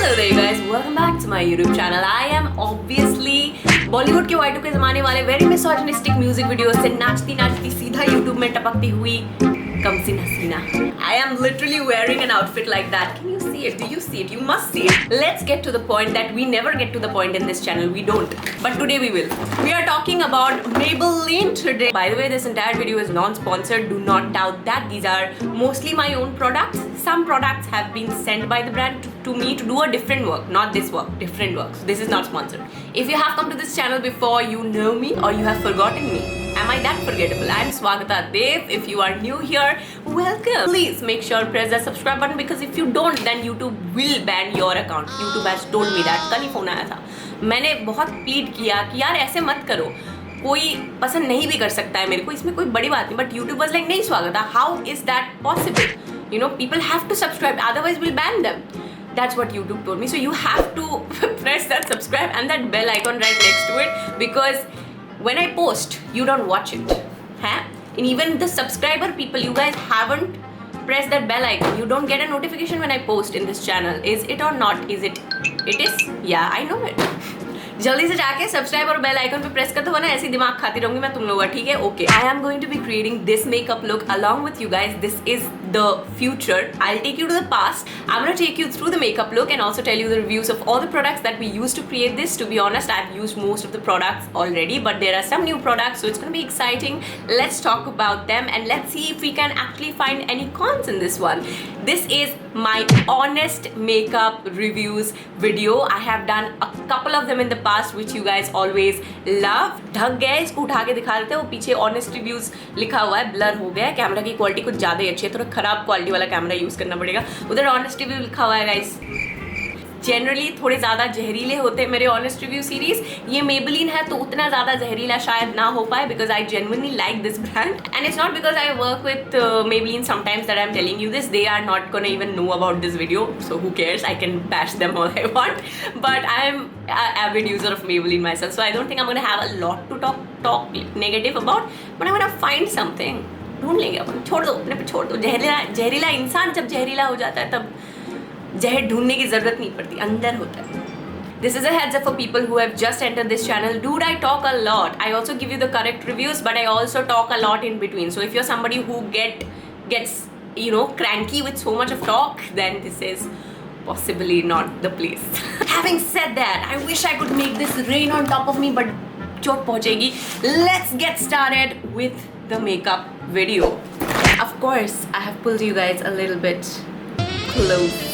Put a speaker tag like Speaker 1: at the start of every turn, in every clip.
Speaker 1: Hello there you guys, welcome back to my YouTube channel. I am obviously Bollywood के Y2 के ज़माने वाले very misogynistic music video से नाचती नाचती सीधा YouTube में टपकती हुई कमसिन हसीना. I am literally wearing an outfit like that. Can you see it? Do you see it? You must see it. Let's get to the point that we never get to the point in this channel. We don't. But today we will. We are talking about Maybelline today. By the way, this entire video is non-sponsored. Do not doubt that. These are mostly my own products. Some products have been sent by the brand to me to do a different work. Not this work. Different work. So this is not sponsored. If you have come to this channel before, you know me or you have forgotten me. Am I that forgettable? I am Swagata Dev. If you are new here, welcome. Please make sure press that subscribe button because if you don't, then YouTube will ban your account. YouTube has told me that. कल ही phone आया था. मैंने बहुत plead किया कि यार ऐसे मत करो. कोई पसंद नहीं भी कर सकता है मेरे को, इसमें कोई बड़ी बात नहीं. But YouTube was like नहीं स्वागता. How is that possible? You know, people have to subscribe. Otherwise, we'll ban them. That's what YouTube told me. So you have to press that subscribe and that bell icon right next to it because when I post, you don't watch it. Huh? And even the subscriber people, you guys haven't pressed that bell icon. You don't get a notification when I post in this channel. Is it or not? Is it? It is? Yeah, I know it. जल्दी से जाके subscribe और bell icon पे press कर दो वरना ऐसी दिमाग खाती रहूंगी मैं तुम लोगों का. ठीक है? Okay. I am going to be creating this makeup look along with you guys. This is the future. I'll take you to the past. I'm gonna take you through the makeup look and also tell you the reviews of all the products that we used to create this. To be honest, I've used most of the products already, but there are some new products, so it's gonna be exciting. Let's talk about them and let's see if we can actually find any cons in this one. This is my honest makeup reviews video. I have done a couple of them in the past which you guys always love. ढक गया है, इसको उठा के दिखा देते हैं. वो पीछे honest reviews लिखा हुआ है, ब्लर हो गया है. कैमरा की क्वालिटी कुछ ज़्यादा ही अच्छी है, थोड़ा खराब क्वालिटी वाला कैमरा यूज़ करना पड़ेगा. उधर honest review लिखा हुआ है गाइस. जनरली थोड़े ज़्यादा जहरीले होते हैं मेरे ऑनेस्ट रिव्यू सीरीज. ये मेबेलिन है तो उतना ज़्यादा जहरीला शायद ना हो पाए because I genuinely like this brand and it's not because I work with Maybelline sometimes that I am telling you this. They are not gonna even know about this video, so who cares. I can bash them all I want, but I am avid user of Maybelline myself, so I don't think I'm going to have a lot to talk negative about, but I'm going to find something. ढूंढ लेंगे अपन. छोड़ दो, अपने पे छोड़ दो. जहरीला इंसान जब जहरीला हो जाता है तब जहर ढूंढने की जरूरत नहीं पड़ती, अंदर होता है. This is a heads up for people who have just entered this channel. Dude, I talk a lot. I also give you the correct reviews, but I also talk a lot in between. So if you're somebody who gets you know cranky with so much of talk, then this is possibly not the place. Having said that, I wish I could make this rain on top of me, but चोट पहुंचेगी. Let's get started with the makeup video. Of course, I have pulled you guys a little bit close.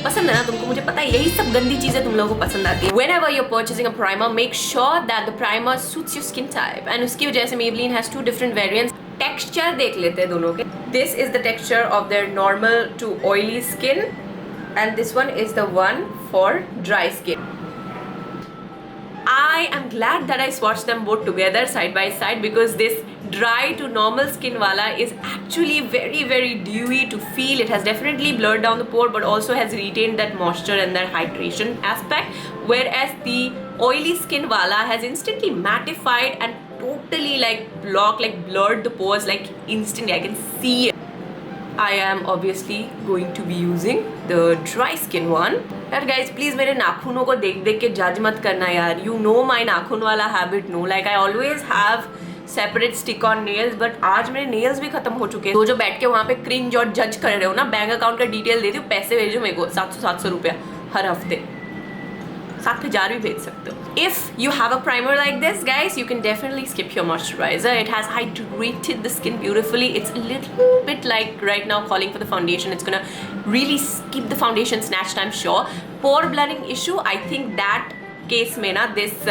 Speaker 1: पसंद है ना तुमको, मुझे पता है यही सब गंदी चीजें तुम लोगों को पसंद आती है. Whenever you're purchasing a primer, make sure that the primer suits your skin type. And उसकी वजह से Maybelline has two different variants. Texture देख लेते हैं दोनों के. This is the texture of their normal to oily skin, and this one is the one for dry skin. I am glad that I swatched them both together side by side because this dry to normal skin wala is actually very very dewy to feel. It has definitely blurred down the pore but also has retained that moisture and that hydration aspect, whereas the oily skin wala has instantly mattified and totally like blurred the pores like instantly. I can see it. I am obviously going to be using the dry skin one. यार guys please मेरे नाखूनों को देख देख के जज मत करना यार. You know my नाखून वाला habit, no? Like I always have separate stick on nails, but आज मेरे nails भी खत्म हो चुके हैं. तो जो बैठ के वहाँ पे cringe और judge कर रहे हो ना, बैंक अकाउंट का डिटेल दे दो, पैसे भेजो मेरे को 700 रुपया हर हफ्ते. 7,000 भी भेज सकते हो. If you have a primer like this, guys, you can definitely skip your moisturizer. It has hydrated the skin beautifully. It's a little bit like right now calling for the foundation. It's gonna really keep the foundation snatched, I'm sure. Pore blurring issue, I think that case में ना this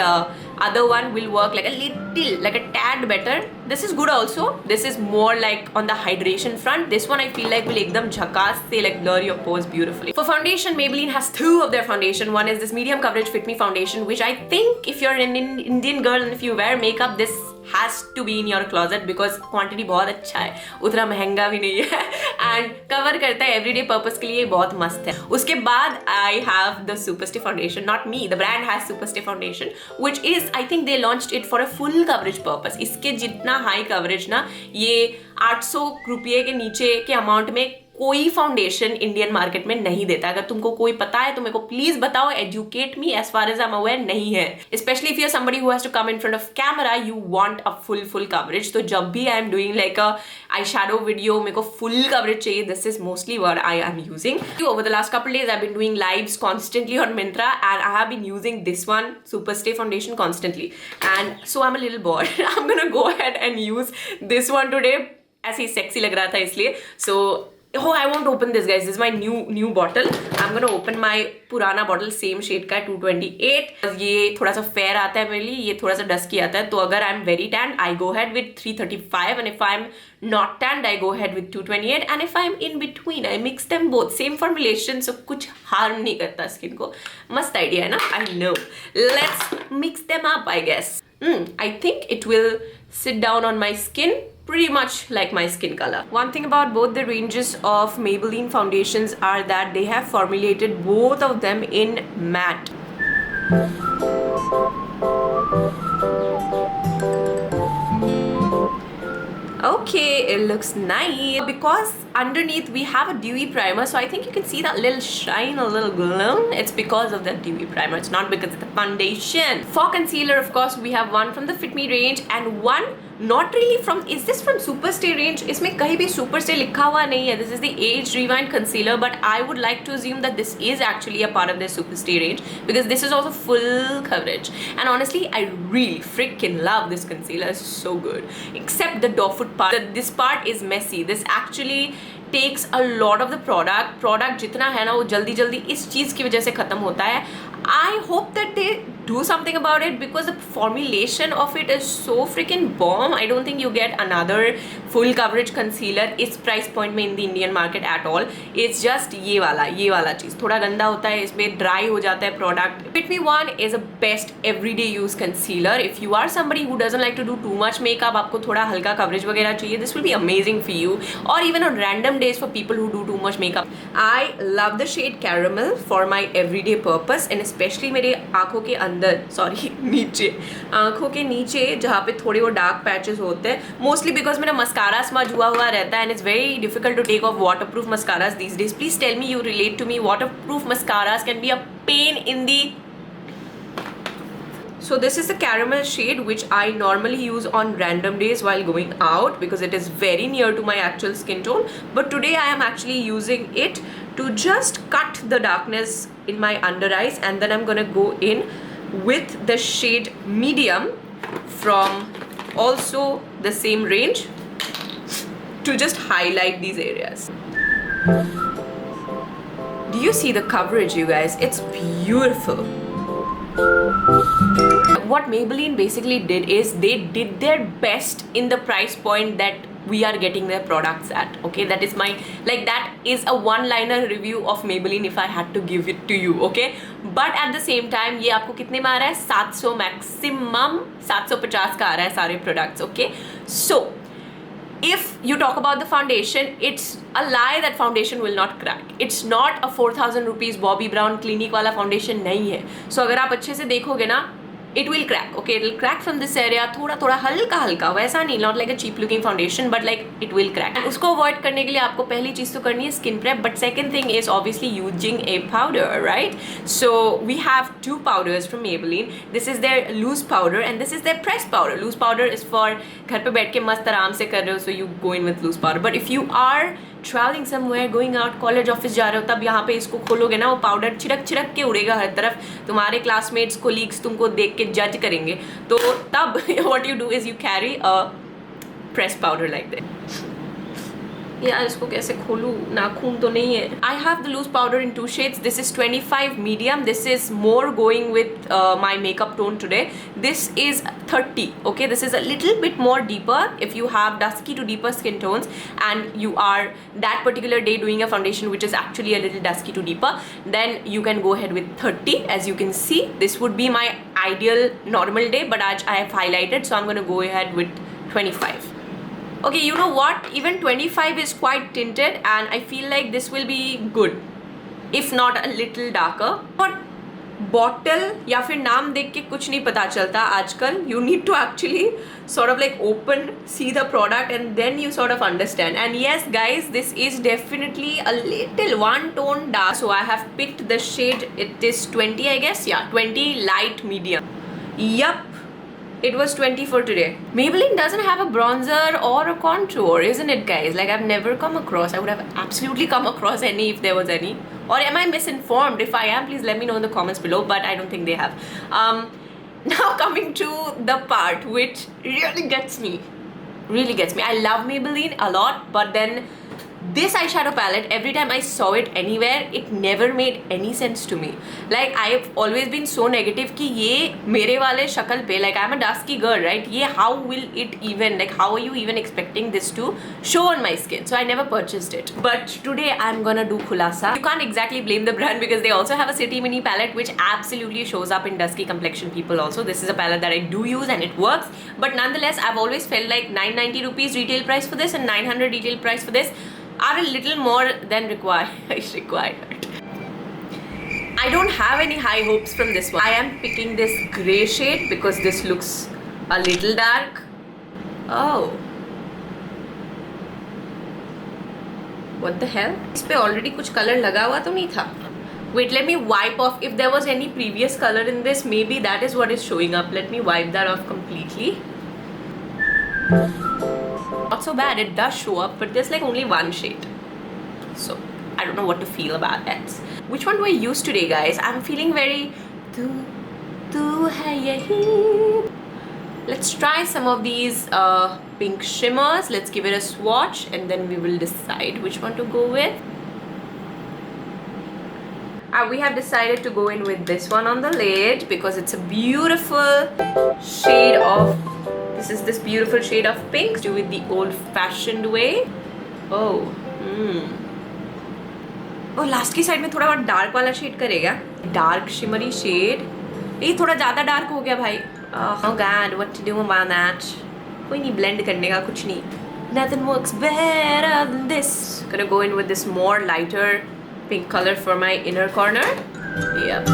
Speaker 1: other one will work like a tad better. This is good also. This is more like on the hydration front. This one I feel like will एकदम झकास से like blur your pores beautifully. For foundation, Maybelline has two of their foundation. One is this medium coverage Fit Me foundation, which I think if you're an Indian girl and if you wear makeup, this has to be in your closet because quantity बहुत अच्छा है, उतना महंगा भी नहीं है and cover करता है everyday purpose के लिए, बहुत मस्त है. उसके बाद I have the Super Stay foundation. Not me, the brand has Super Stay foundation, which is I think they launched it for a full coverage purpose. इसके जितना high coverage ना, ये 800 रुपये के नीचे के अमाउंट में कोई फाउंडेशन इंडियन मार्केट में नहीं देता। अगर तुमको कोई पता है तो मेरे को प्लीज बताओ, educate me, as far as I am aware नहीं है। Specially if you are somebody who has to come in front of camera, you want a full coverage. तो जब भी I am doing like a eye shadow video, मेरे को full coverage चाहिए, this is mostly what I am using. Over the last couple days I have been doing lives constantly on Myntra and I have been using this one Superstay foundation constantly, and so I'm a little bored. I'm gonna go ahead and use this one today, ऐसे ही sexy लग रहा था इसलिए. So oh, I won't open this, guys. This is my new bottle. I'm gonna open my पुराना bottle, same shade का 228. ये थोड़ा सा fair आता है मेरे लिए, ये थोड़ा सा dusky आता है. तो अगर I'm very tanned, I go ahead with 335, and if I'm not tanned, I go ahead with 228, and if I'm in between, I mix them both. Same formulation, so कुछ harm नहीं करता skin को. मस्त idea है ना? I know. Let's mix them up, I guess. I think it will sit down on my skin pretty much like my skin color. One thing about both the ranges of Maybelline foundations are that they have formulated both of them in matte. Okay, it looks nice. Because underneath we have a dewy primer, so I think you can see that little shine, a little glow. It's because of the dewy primer. It's not because of the foundation. For concealer, of course, we have one from the Fit Me range and one not really from, is this from Superstay range? इसमें कहीं भी Superstay लिखा हुआ नहीं है. This is the Age Rewind concealer, but I would like to assume that this is actually a part of the Superstay range because this is also full coverage. And honestly, I really freaking love this concealer. It's so good. Except the doe foot part. This part is messy. This actually takes a lot of the product जितना है ना वो जल्दी जल्दी इस चीज़ की वजह से ख़त्म होता है. I hope that they do something about it because the formulation of it is so freaking bomb. I don't think you get another full coverage concealer इस price point में in the Indian market at all. It's just ये वाला चीज़ थोड़ा गंदा होता है, इसमें dry हो जाता है product. Fit Me One is a best everyday use concealer. If you are somebody who doesn't like to do too much makeup, आपको थोड़ा हल्का coverage वगैरह चाहिए, this will be amazing for you. Or even on random days for people who do too much makeup. I love the shade Caramel for my everyday purpose, and especially मेरे आँखों के अंदर, sorry नीचे, आँखों के नीचे जहाँ पे थोड़े वो डार्क पैचेस होते हैं, मोस्टली बिकॉज मेरा मस्कारा स्मज हुआ रहता है, and it's very difficult to take off waterproof mascaras these days. Please tell me you relate to me. Waterproof mascaras can be a pain in the. So this is the caramel shade which I normally use on random days while going out because it is very near to my actual skin tone. But today I am actually using it to just cut the darkness in my under eyes, and then I'm gonna go in with the shade Medium from also the same range to just highlight these areas. Do you see the coverage, you guys? It's beautiful. What Maybelline basically did is they did their best in the price point that we are getting their products at. Okay, that is my, like, that is a one-liner review of Maybelline if I had to give it to you. Okay, but at the same time ये आपको कितने में आ रहा है? 700 maximum 750 का आ रहा है सारे products. Okay, so if you talk about the foundation, it's a lie that foundation will not crack. It's not a 4000 rupees Bobbi Brown Clinique वाला foundation नहीं है. So अगर आप अच्छे से देखोगे ना, it will crack. Okay, it will crack from this area, थोड़ा हल्का वैसा नहीं, not like a cheap looking foundation, but like it will crack. And उसको avoid करने के लिए आपको पहली चीज़ तो करनी है skin prep, but second thing is obviously using a powder, right? So we have two powders from Maybelline. This is their loose powder and this is their pressed powder. Loose powder is for घर पे बैठ के मस्त आराम से कर रहे हो, so you go in with loose powder. But if you are traveling somewhere, going out, college, office जा रहे हो, तब यहाँ पे इसको खोलोगे ना, वो पाउडर छिड़क के उड़ेगा हर तरफ, तुम्हारे क्लासमेट्स कोलीग्स तुमको देख के जज करेंगे. तो तब what you do is you carry a pressed powder like that. यार इसको कैसे खोलूँ, नाखून तो नहीं है. I have the loose powder in two shades. This is 25 medium. This is more going with my makeup tone today. This is 30. Okay, this is a little bit more deeper if you have dusky to deeper skin tones and you are that particular day doing a foundation which is actually a little dusky to deeper, then you can go ahead with 30. As you can see, this would be my ideal normal day, but I have highlighted, so I'm going to go ahead with 25. Okay, you know what? Even 25 is quite tinted and I feel like this will be good, if not a little darker. But bottle या फिर नाम देख के कुछ नहीं पता चलता आजकल. You need to actually sort of like open, see the product, and then you sort of understand. And yes guys, this is definitely a little one tone dark, so I have picked the shade. It is 20, I guess. Yeah, 20 light medium. Yup, it was 20 for today. Maybelline doesn't have a bronzer or a contour, isn't it guys? Like I've never come across. I would have absolutely come across any if there was any. Or am I misinformed? If I am, please let me know in the comments below, but I don't think they have. Now coming to the part which really gets me. I love Maybelline a lot, but then this eyeshadow palette, every time I saw it anywhere, it never made any sense to me. Like I have always been so negative कि ये मेरे वाले शक्ल पे, like I'm a dusky girl, right? ये how will it even, like how are you even expecting this to show on my skin? So I never purchased it. But today I'm gonna do khulasa. You can't exactly blame the brand because they also have a City Mini palette which absolutely shows up in dusky complexion people also. This is a palette that I do use and it works. But nonetheless, I've always felt like 990 rupees retail price for this and 900 retail price for this are a little more than required. I don't have any high hopes from this one. I am picking this grey shade because this looks a little dark. Oh, what the hell? इस पे already कुछ color लगा हुआ तो नहीं था. Wait, let me wipe off. If there was any previous color in this, maybe that is what is showing up. Let me wipe that off completely. Not so bad, it does show up, but there's like only one shade, so I don't know what to feel about that. Which one do I use today guys? I'm feeling very let's try some of these pink shimmers. Let's give it a swatch and then we will decide which one to go with. We have decided to go in with this one on the lid because it's a beautiful shade of, this is this beautiful shade of pink. Do it the old-fashioned way. Oh, oh, last की side में थोड़ा बहुत dark वाला shade करेगा. Dark shimmery shade. ये थोड़ा ज़्यादा dark हो गया भाई. Oh God, what to do about that? कोई नहीं, blend करने का कुछ नहीं. Nothing works better than this. Gonna go in with this more lighter pink color for my inner corner. Yep.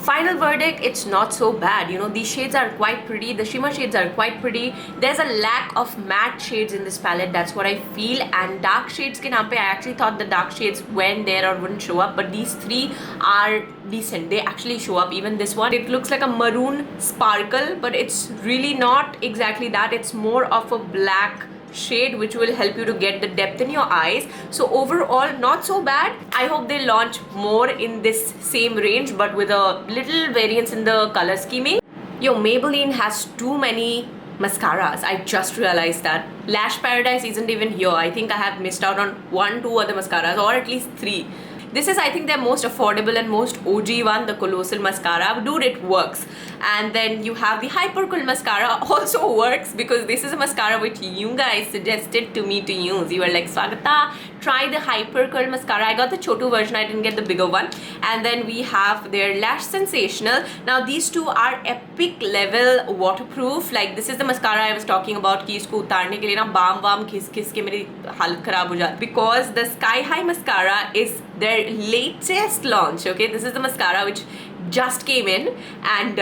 Speaker 1: Final verdict, it's not so bad. You know, these shades are quite pretty. The shimmer shades are quite pretty. There's a lack of matte shades in this palette. That's what I feel. And dark shades ke naam pe, I actually thought the dark shades went there or wouldn't show up. But these three are decent. They actually show up. Even this one, it looks like a maroon sparkle, but it's really not exactly that. It's more of a black shade which will help you to get the depth in your eyes. So overall, not so bad. I hope they launch more in this same range but with a little variance in the color scheming. Yo, Maybelline has too many mascaras. I just realized that. Lash Paradise isn't even here. I think I have missed out on 1-2 other mascaras, or at least 3. This is, I think, their most affordable and most OG one, the Colossal Mascara. Dude, it works. And then you have the Hypercool Mascara, also works because this is a mascara which you guys suggested to me to use. You were like, Swagata, try the Hypercool Mascara. I got the Chotu version, I didn't get the bigger one. And then we have their Lash Sensational. Now, these two are epic level waterproof. Like, this is the mascara I was talking about कि इसको उतारने के लिए ना balm वाम घिस के मेरी हालत खराब हो जाती. Because the SkyHigh Mascara is their latest launch. Okay, this is the mascara which just came in, and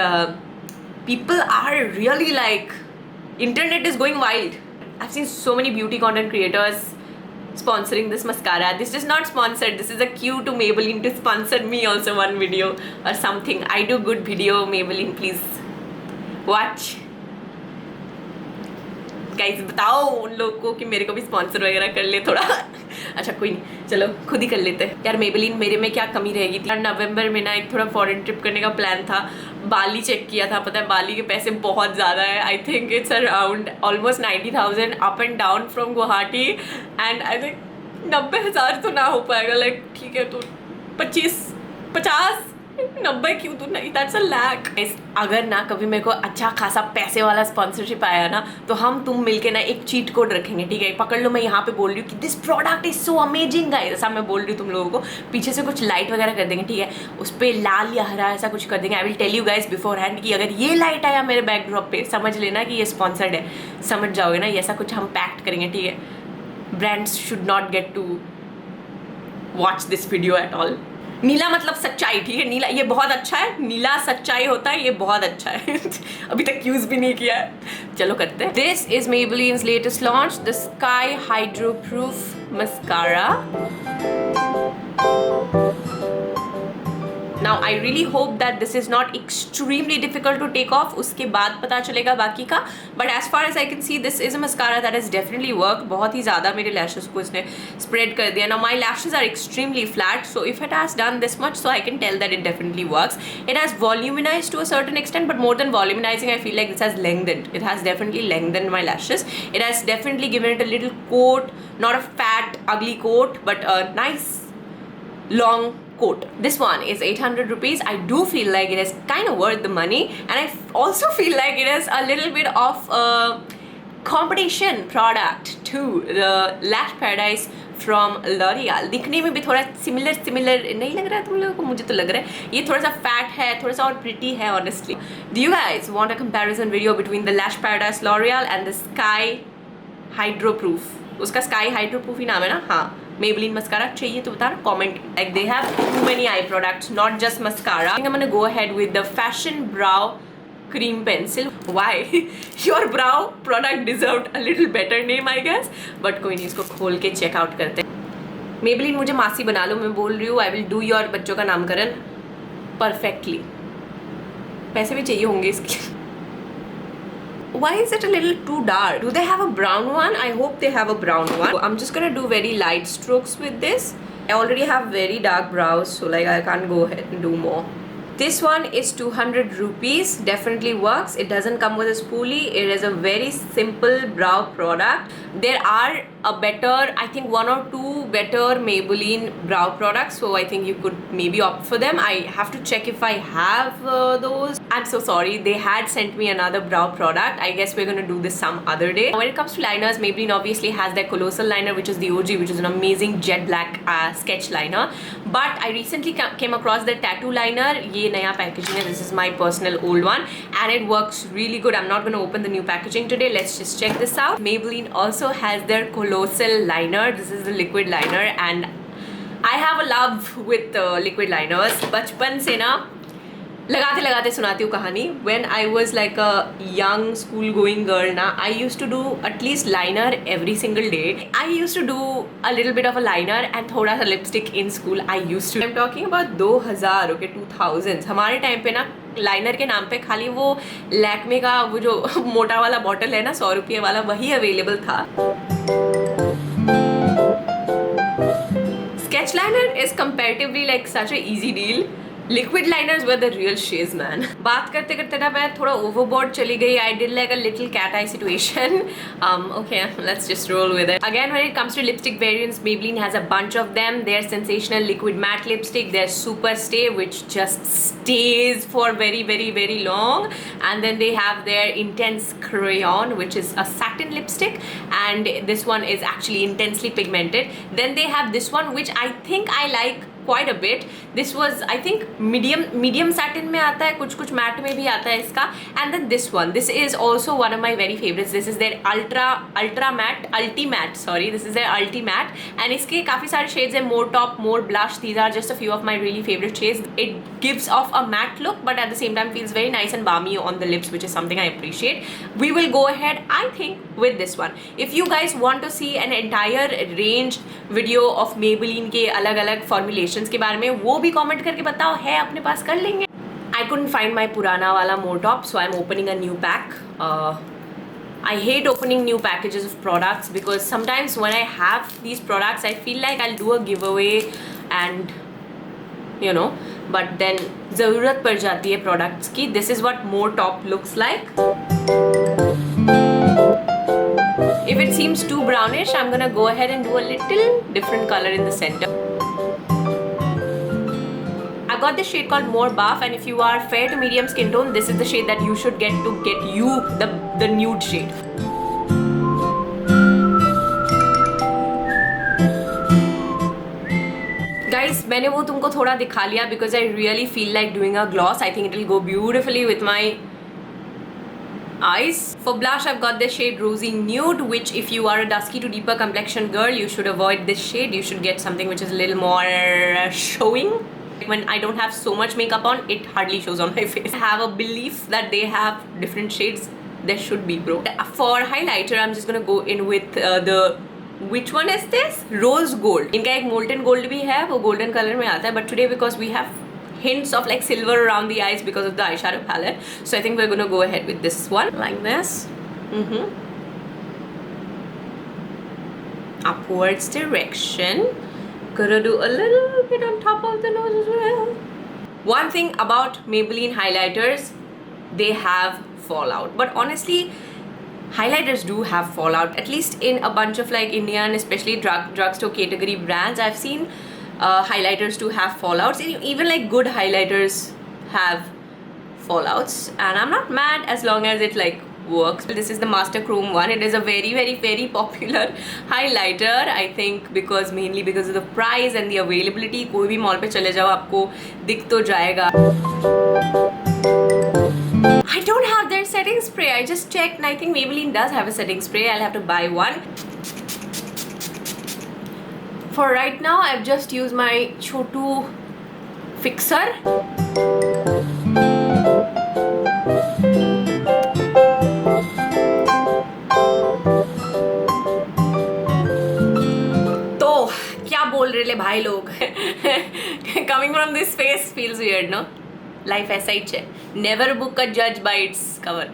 Speaker 1: people are really like, internet is going wild. I've seen so many beauty content creators sponsoring this mascara. This is not sponsored. This is a cue to Maybelline to sponsor me also one video or something. I do good video. Maybelline, please watch. Guys बताओ उन लोग को कि मेरे को भी sponsor वगैरह कर ले थोड़ा. अच्छा कोई नहीं, चलो खुद ही कर लेते हैं यार. Maybelline मेरे में क्या कमी रहेगी थी. नवंबर में ना एक थोड़ा फॉरेन ट्रिप करने का प्लान था. बाली चेक किया था, पता है बाली के पैसे बहुत ज़्यादा है. I think it's around almost 90,000 up and down from Guwahati, and I think 90,000 तो ना हो पाएगा. लाइक ठीक है तो 50 90 क्यों तो नहीं, दैट्स अ लैक. अगर ना कभी मेरे को अच्छा खासा पैसे वाला स्पॉन्सरशिप आया ना, तो हम तुम मिलके ना एक चीट कोड रखेंगे, ठीक है. पकड़ लो, मैं यहाँ पे बोल रही हूँ कि this product is so amazing guys, ऐसा मैं बोल रही हूँ तुम लोगों को. पीछे से कुछ लाइट वगैरह कर देंगे, ठीक है, उस पर लाल या हरा ऐसा कुछ कर देंगे. I will tell you guys beforehand कि अगर ये लाइट आया मेरे बैकड्रॉप पे, समझ लेना कि ये स्पॉन्सर्ड है. समझ जाओगे ना, ऐसा कुछ हम पैक्ट करेंगे, ठीक है. Brands should not get to watch this video at all. नीला मतलब सच्चाई, ठीक है? नीला ये बहुत अच्छा है, नीला सच्चाई होता है, ये बहुत अच्छा है. अभी तक यूज भी नहीं किया है. चलो करते हैं. This is Maybelline's latest launch, the Sky Hydro Proof Mascara. Now I really hope that this is not extremely difficult to take off. उसके बाद पता चलेगा बाकी का. But as far as I can see, this is a mascara that has definitely worked. बहुत ही ज़्यादा मेरे lashes को इसने spread कर दिया. Now my lashes are extremely flat, so if it has done this much, so I can tell that it definitely works. It has voluminized to a certain extent, but more than voluminizing, I feel like this has lengthened. It has definitely lengthened my lashes. It has definitely given it a little coat, not a fat, ugly coat, but a nice, long coat. This one is 800 rupees. I do feel like it is kind of worth the money, and I also feel like it is a little bit of a competition product to the Lash Paradise from L'Oreal. दिखने में भी थोड़ा similar नहीं लग रहा है तुम लोगों को? मुझे तो लग रहा है ये थोड़ा सा fat है, थोड़ा सा और pretty है honestly. Do you guys want a comparison video between the Lash Paradise L'Oreal and the Sky Hydro Proof? उसका Sky Hydro Proof ही नाम है ना? हाँ. Maybelline mascara चाहिए तो बताना, comment. Like they have too many eye products, not just mascara. I think I'm gonna go ahead with the Fashion Brow Cream Pencil. Why? Your brow product deserved a little better name, I guess. But कोई नहीं, इसको खोल के check out करते हैं. Maybelline मुझे मासी बना लो, मैं बोल रही हूँ. I will do your बच्चों का नामकरण perfectly. पैसे भी चाहिए होंगे इसके. Why is it a little too dark? Do they have a brown one? I hope they have a brown one. So I'm just gonna do very light strokes with this. I already have very dark brows, so like I can't go ahead and do more. This one is 200 rupees. Definitely works. It doesn't come with a spoolie. It is a very simple brow product. There are a better, I think one or two better Maybelline brow products, so I think you could maybe opt for them. I have to check if I have those. I'm so sorry, they had sent me another brow product. I guess we're gonna do this some other day. When it comes to liners, Maybelline obviously has their Colossal liner, which is the OG, which is an amazing jet black sketch liner. But I recently came across the tattoo liner. ये नया packaging है. This is my personal old one, and it works really good. I'm not gonna open the new packaging today. Let's just check this out. Maybelline also has their Colossal liner. This is the liquid liner, and I have a love with liquid liners. बचपन से ना लगाते लगाते सुनाती हूँ कहानी. When I was like a young school going girl ना, I used to do at least liner every single day. I used to do a little bit of a liner and थोड़ा सा lipstick in school. I used to. I'm talking about 2000, okay, 2000s. हमारे time पे ना liner के नाम पे खाली वो लैक्मे का वो जो मोटा वाला बॉटल है ना 100 रुपये वाला, वही अवेलेबल था. Sketch liner is comparatively like such a easy deal. Liquid liners were the real shiz, man. बात करते करते ना मैं थोड़ा overboard चली गई. I did like a little cat eye situation. Okay, let's just roll with it. Again, when it comes to lipstick variants, Maybelline has a bunch of them. Their sensational liquid matte lipstick, their super stay, which just stays for very, very, very long. And then they have their intense crayon, which is a satin lipstick. And this one is actually intensely pigmented. Then they have this one, which I think I like quite a bit. This was, I think, medium satin में आता है, कुछ matte में भी आता है इसका. And then this one, this is also one of my very favorites. This is their ulti matte, sorry, this is their ulti matte, and इसके काफी सारे shades हैं. More top, more blush. These are just a few of my really favorite shades. It gives off a matte look, but at the same time feels very nice and balmy on the lips, which is something I appreciate. We will go ahead, I think, with this one. If you guys want to see an entire range video of Maybelline के अलग-अलग formulations के बारे में, वो भी comment करके बताओ, है अपने पास, कर लेंगे. I couldn't find my पुराना वाला more top, so I'm opening a new pack. I hate opening new packages of products because sometimes when I have these products, I feel like I'll do a giveaway and you know, but then ज़रूरत पड़ जाती है products की. This is what more top looks like. If it seems too brownish, I'm gonna go ahead and do a little different color in the center. I got this shade called More Buff, and if you are fair to medium skin tone, this is the shade that you should get to get you the nude shade. Guys, मैंने वो तुमको थोड़ा दिखा लिया because I really feel like doing a gloss. I think it will go beautifully with my eyes. For blush, I've got the shade Rosy Nude, which if you are a dusky to deeper complexion girl, you should avoid this shade. You should get something which is a little more showing. When I don't have so much makeup on, it hardly shows on my face. I have a belief that they have different shades. There should be, bro. For highlighter, I'm just gonna go in with the, which one is this? Rose Gold. इनका एक molten gold भी है, वो golden color में आता है. But today, because we have hints of like silver around the eyes because of the eyeshadow palette, so I think we're gonna go ahead with this one like this. Upwards direction. Gonna do a little bit on top of the nose as well. One thing about Maybelline highlighters, they have fallout. But honestly, highlighters do have fallout. At least in a bunch of like Indian, especially drugstore category brands, I've seen highlighters to have fallouts. Even like good highlighters have fallouts, and I'm not mad as long as it like works. This is the Master Chrome one. It is a very popular highlighter. I think mainly because of the price and the availability. कोई भी mall पे चले जाओ आपको दिख तो जाएगा. I don't have their setting spray. I just checked and I think Maybelline does have a setting spray. I'll have to buy one. For right now, I've just used my Chotu fixer. बोल रहे भाई लोग. Coming from this face feels weird, no? Life ऐसा ही है. Never book a judge by its cover.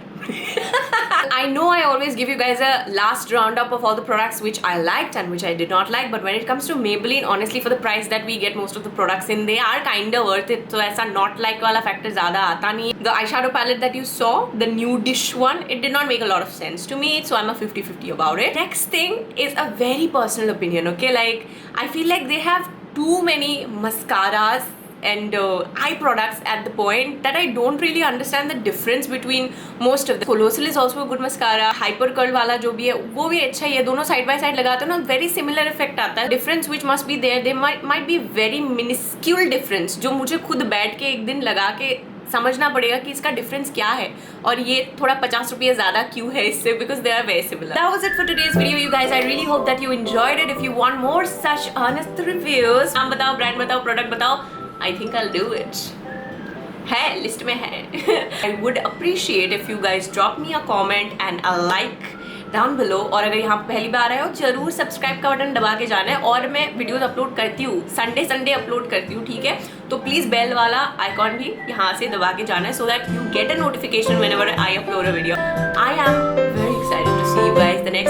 Speaker 1: I know I always give you guys a last roundup of all the products which I liked and which I did not like, but when it comes to Maybelline, honestly, for the price that we get most of the products in, they are kinda worth it. So ऐसा not like वाला factor ज़्यादा आता नहीं. The eyeshadow palette that you saw, the nudish one, it did not make a lot of sense to me, so I'm a 50-50 about it. Next thing is a very personal opinion, okay? Like, I feel like they have too many mascaras and eye products at the point that I don't really understand the difference between most of them. Colossal is also a good mascara. Hyper curl वाला जो भी है वो भी अच्छा ही है. दोनों side by side लगाते हो ना, very similar effect आता है. Difference which must be there, they might be very minuscule difference जो मुझे खुद बैठ के एक दिन लगा के समझना पड़ेगा कि इसका डिफरेंस क्या है और ये थोड़ा 50 रुपये ज़्यादा क्यों है इससे, because they are very similar. That was it for today's video, you guys. I really hope that you enjoyed it. If you want more such honest reviews, नाम बताओ, ब्रांड बताओ, प्रोडक्ट बताओ, I think I'll do it. है, list में है. I would appreciate if you guys drop me a comment and a like down below. और अगर यहाँ पहली बार आए हो, जरूर सब्सक्राइब का बटन दबा के जाना है. और मैं वीडियोस अपलोड करती हूँ, संडे अपलोड करती हूँ, ठीक है? तो प्लीज़ बेल वाला आइकॉन भी यहाँ से दबा के जाना है, so that you get a notification whenever I upload a video. I am very excited to see you guys the next